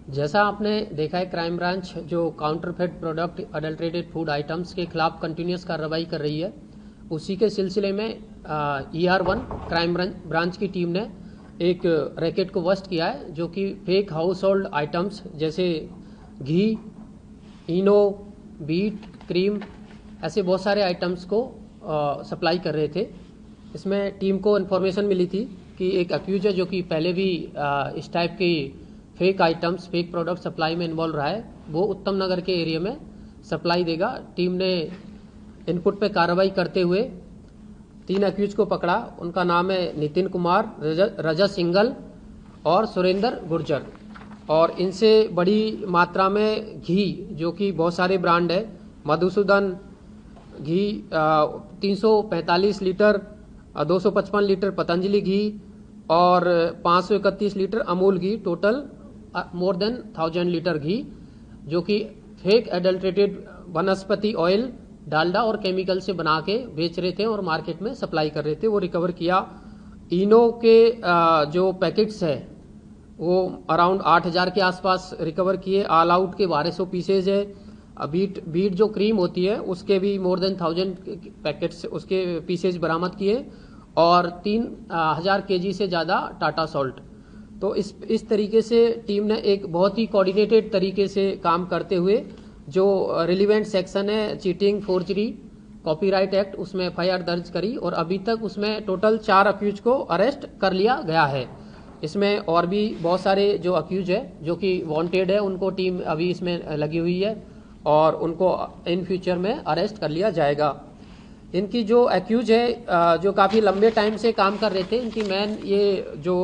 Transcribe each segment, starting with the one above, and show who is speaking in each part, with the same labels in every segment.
Speaker 1: जैसा आपने देखा है, क्राइम ब्रांच जो counterfeit product, adulterated food items के खिलाफ कंटिन्यूस कार्रवाई कर रही है, उसी के सिलसिले में ER1 क्राइम ब्रांच की टीम ने एक रैकेट को बस्ट किया है, जो कि फेक हाउस होल्ड आइटम्स जैसे घी, इनो, बीट, क्रीम, ऐसे बहुत सारे आइटम्स को सप्लाई कर रहे थे। इसमें टीम को इन्फॉर्मेशन मिली थी कि एक अक्यूज है जो कि पहले भी इस टाइप की fake items, fake product supply में इन्वॉल्व रहा है, वो उत्तम नगर के एरिया में सप्लाई देगा। टीम ने इनपुट पे कार्रवाई करते हुए 3 अक्यूज को पकड़ा। उनका नाम है नितिन कुमार, रजत सिंगल और सुरेंद्र गुर्जर। और इनसे बड़ी मात्रा में घी, जो कि बहुत सारे ब्रांड है, मधुसूदन घी 345 लीटर, 255 लीटर पतंजलि घी और 531 लीटर अमूल घी, टोटल मोर देन 1000 लीटर घी, जो कि फेक एडल्ट्रेटेड वनस्पति ऑयल, डालडा और केमिकल से बना के बेच रहे थे और मार्केट में सप्लाई कर रहे थे। वो रिकवर किया। इनो के जो पैकेट्स है वो अराउंड 8000 के आसपास रिकवर किए। ऑल आउट के 1200 पीसेज है। बीट जो क्रीम होती है उसके भी मोर देन 1000 पैकेट्स, उसके पीसेज बरामद किए और 3000 kg से ज़्यादा टाटा सॉल्ट। तो इस तरीके से टीम ने एक बहुत ही कोऑर्डिनेटेड तरीके से काम करते हुए जो रिलीवेंट सेक्शन है, चीटिंग, फोर्जरी, कॉपीराइट एक्ट, उसमें FIR दर्ज करी और अभी तक उसमें टोटल 4 अक्यूज को अरेस्ट कर लिया गया है। इसमें और भी बहुत सारे जो अक्यूज है जो कि वांटेड है, उनको टीम अभी इसमें लगी हुई है और उनको इन फ्यूचर में अरेस्ट कर लिया जाएगा। इनकी जो अक्यूज है जो काफ़ी लंबे टाइम से काम कर रहे थे, इनकी मेन ये जो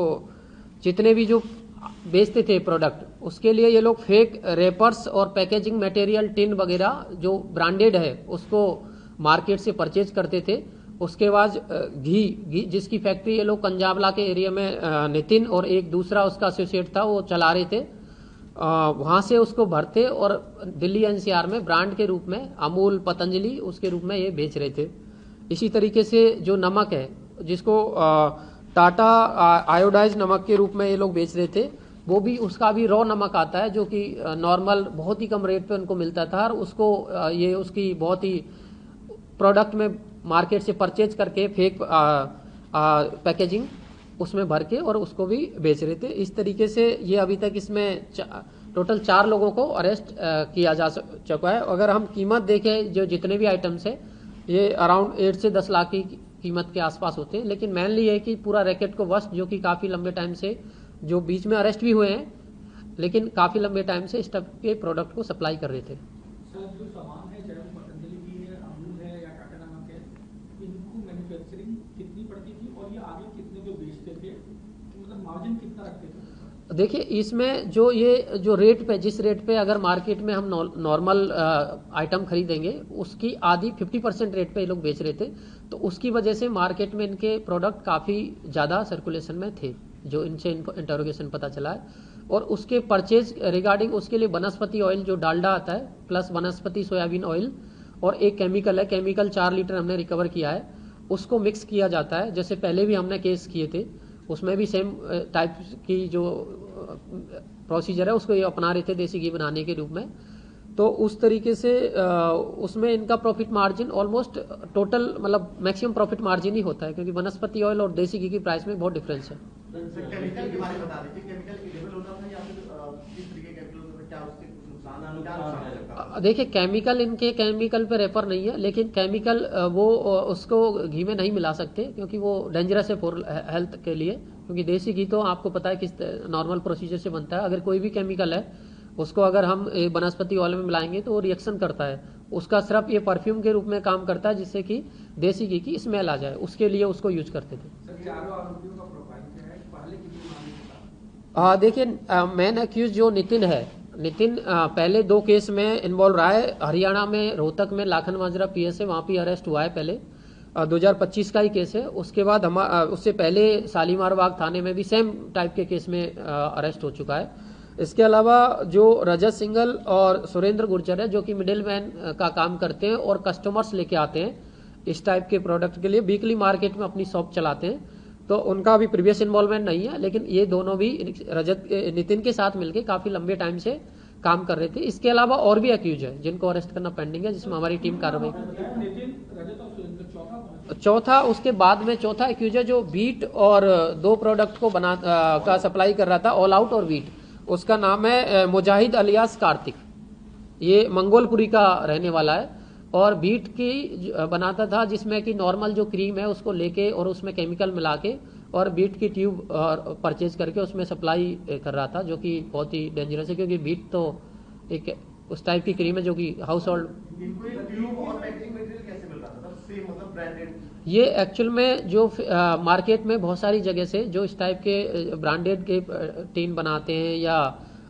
Speaker 1: जितने भी जो बेचते थे प्रोडक्ट, उसके लिए ये लोग फेक रेपर्स और पैकेजिंग मटेरियल, टिन वगैरह जो ब्रांडेड है उसको मार्केट से परचेज करते थे। उसके बाद घी जिसकी फैक्ट्री ये लोग कंजाबला के एरिया में नितिन और एक दूसरा उसका एसोसिएट था वो चला रहे थे, वहाँ से उसको भरते और दिल्ली NCR में ब्रांड के रूप में अमूल, पतंजलि उसके रूप में ये बेच रहे थे। इसी तरीके से जो नमक है जिसको टाटा आयोडाइज नमक के रूप में ये लोग बेच रहे थे, वो भी उसका भी रॉ नमक आता है जो कि नॉर्मल बहुत ही कम रेट पे उनको मिलता था और उसको ये उसकी बहुत ही प्रोडक्ट में मार्केट से परचेज करके फेक पैकेजिंग उसमें भर के और उसको भी बेच रहे थे। इस तरीके से ये अभी तक इसमें टोटल 4 लोगों को अरेस्ट किया जा चुका है। अगर हम कीमत देखें, जो जितने भी आइटम्स है ये अराउंड 8 से 10 लाख की कीमत के आसपास होते हैं। लेकिन मेनली है कि पूरा रैकेट को बस्ट, जो कि काफ़ी लंबे टाइम से, जो बीच में अरेस्ट भी हुए हैं लेकिन काफ़ी लंबे टाइम से इस टाइप के प्रोडक्ट को सप्लाई कर रहे थे।
Speaker 2: सर, जो सामान है, चाहे वो पतंजलि की है, अमूल है या टाटा नमक है, इनको मैन्युफैक्चरिंग कितनी पड़ती थी और ये आगे कितने जो बेचते थे, मतलब मार्जिन कितना रखते थे?
Speaker 1: देखिए, इसमें जो ये जो रेट पे, जिस रेट पे अगर मार्केट में हम नॉर्मल आइटम खरीदेंगे उसकी आधी 50% रेट पे ये लोग बेच रहे थे, तो उसकी वजह से मार्केट में इनके प्रोडक्ट काफ़ी ज़्यादा सर्कुलेशन में थे, जो इनसे इंटरोगेशन पता चला है। और उसके परचेज रिगार्डिंग उसके लिए वनस्पति ऑयल जो डालडा आता है प्लस वनस्पति सोयाबीन ऑयल और एक केमिकल है, केमिकल 4 लीटर हमने रिकवर किया है, उसको मिक्स किया जाता है। जैसे पहले भी हमने केस किए थे, उसमें भी सेम टाइप की जो प्रोसीजर है उसको ये अपना रहे थे देसी घी बनाने के रूप में। तो उस तरीके से उसमें इनका प्रॉफिट मार्जिन ऑलमोस्ट टोटल मतलब मैक्सिमम प्रॉफिट मार्जिन ही होता है, क्योंकि वनस्पति ऑयल और देसी घी की प्राइस में बहुत डिफरेंस है।
Speaker 3: केमिकल के बारे में बता दीजिए, केमिकल इलेबल होता था या फिर किस तरीके के केमिकल होता था, क्या उसके नुकसान?
Speaker 1: देखिए, केमिकल इनके केमिकल पे रेफर नहीं है, लेकिन केमिकल वो उसको घी में नहीं मिला सकते क्योंकि वो डेंजरस है फॉर हेल्थ के लिए, क्योंकि देसी घी तो आपको पता है किस नॉर्मल प्रोसीजर से बनता है। अगर कोई भी केमिकल है उसको अगर हम वनस्पति ऑयल में मिलाएंगे तो वो रिएक्शन करता है, उसका सिर्फ ये परफ्यूम के रूप में काम करता है जिससे कि देसी घी की स्मेल आ जाए, उसके लिए उसको यूज करते थे। देखिए, मेन अक्यूज जो नितिन है, नितिन पहले 2 केस में इन्वॉल्व रहा है। हरियाणा में रोहतक में लाखन माजरा PS है, वहाँ पे अरेस्ट हुआ है पहले, 2025 का ही केस है। उसके बाद हम उससे पहले शालीमार बाग थाने में भी सेम टाइप के केस में अरेस्ट हो चुका है। इसके अलावा जो रजत सिंगल और सुरेंद्र गुर्जर है जो कि मिडिल मैन का काम करते हैं और कस्टमर्स लेके आते हैं इस टाइप के प्रोडक्ट के लिए, वीकली मार्केट में अपनी शॉप चलाते हैं। तो उनका अभी प्रीवियस इन्वॉल्वमेंट नहीं है, लेकिन ये दोनों भी नितिन के साथ मिलकर काफी लंबे टाइम से काम कर रहे थे। इसके अलावा और भी अक्यूज है जिनको अरेस्ट करना पेंडिंग है, जिसमें हमारी टीम कार्रवाई कर रही है।
Speaker 2: नितिन, रजत और सुरेंद्र, चौथा कौन है?
Speaker 1: चौथा उसके बाद में चौथा एक्यूज है जो बीट और 2 प्रोडक्ट को का सप्लाई कर रहा था, ऑल आउट और बीट। उसका नाम है मुजाहिद अलियास कार्तिक। ये मंगोलपुरी का रहने वाला है और बीट की बनाता था, जिसमें कि नॉर्मल जो क्रीम है उसको लेके और उसमें केमिकल मिला के और बीट की ट्यूब परचेज करके उसमें सप्लाई कर रहा था, जो कि बहुत ही डेंजरस है, क्योंकि बीट तो एक उस टाइप की क्रीम है जो कि हाउस होल्ड।
Speaker 3: इनको ये ट्यूब और पैकेजिंग मटेरियल कैसे मिल रहा था सर? सेम मतलब ब्रांडेड?
Speaker 1: ये एक्चुअल में जो मार्केट में बहुत सारी जगह से जो इस टाइप के ब्रांडेड के टीन बनाते हैं या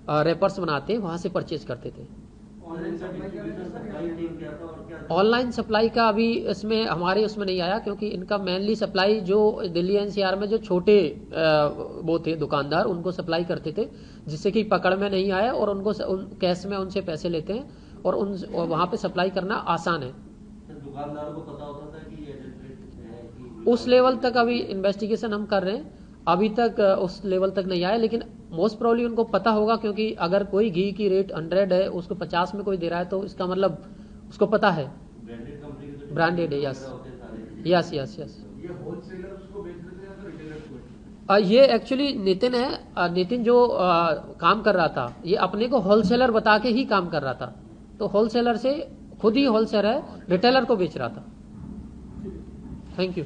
Speaker 1: रैपर्स बनाते हैं, वहां से परचेज करते थे। ऑनलाइन सप्लाई का अभी इसमें हमारे उसमें नहीं आया, क्योंकि इनका मेनली सप्लाई जो दिल्ली एनसीआर में जो छोटे वो थे दुकानदार, उनको सप्लाई करते थे, जिससे कि पकड़ में नहीं आया और उनको कैश में उनसे पैसे लेते हैं और वहां पे सप्लाई करना आसान है।
Speaker 4: दुकानदार को पता होता था कि ये
Speaker 1: उस लेवल तक अभी इन्वेस्टिगेशन हम कर रहे हैं, अभी तक उस लेवल तक नहीं आया, लेकिन मोस्ट प्रोबेबली उनको पता होगा, क्योंकि अगर कोई घी की रेट 100 है, उसको 50 में कोई दे रहा है, तो इसका मतलब उसको पता है ब्रांडेड है। Yes yes yes yes.
Speaker 3: ये होलसेलर्स को बेच रहे थे या फिर रिटेलर्स को?
Speaker 1: ये एक्चुअली नितिन है, नितिन जो काम कर रहा था, ये अपने को होलसेलर बता के ही काम कर रहा था, तो होलसेलर से खुद ही होलसेलर है, रिटेलर को बेच रहा था। Thank you.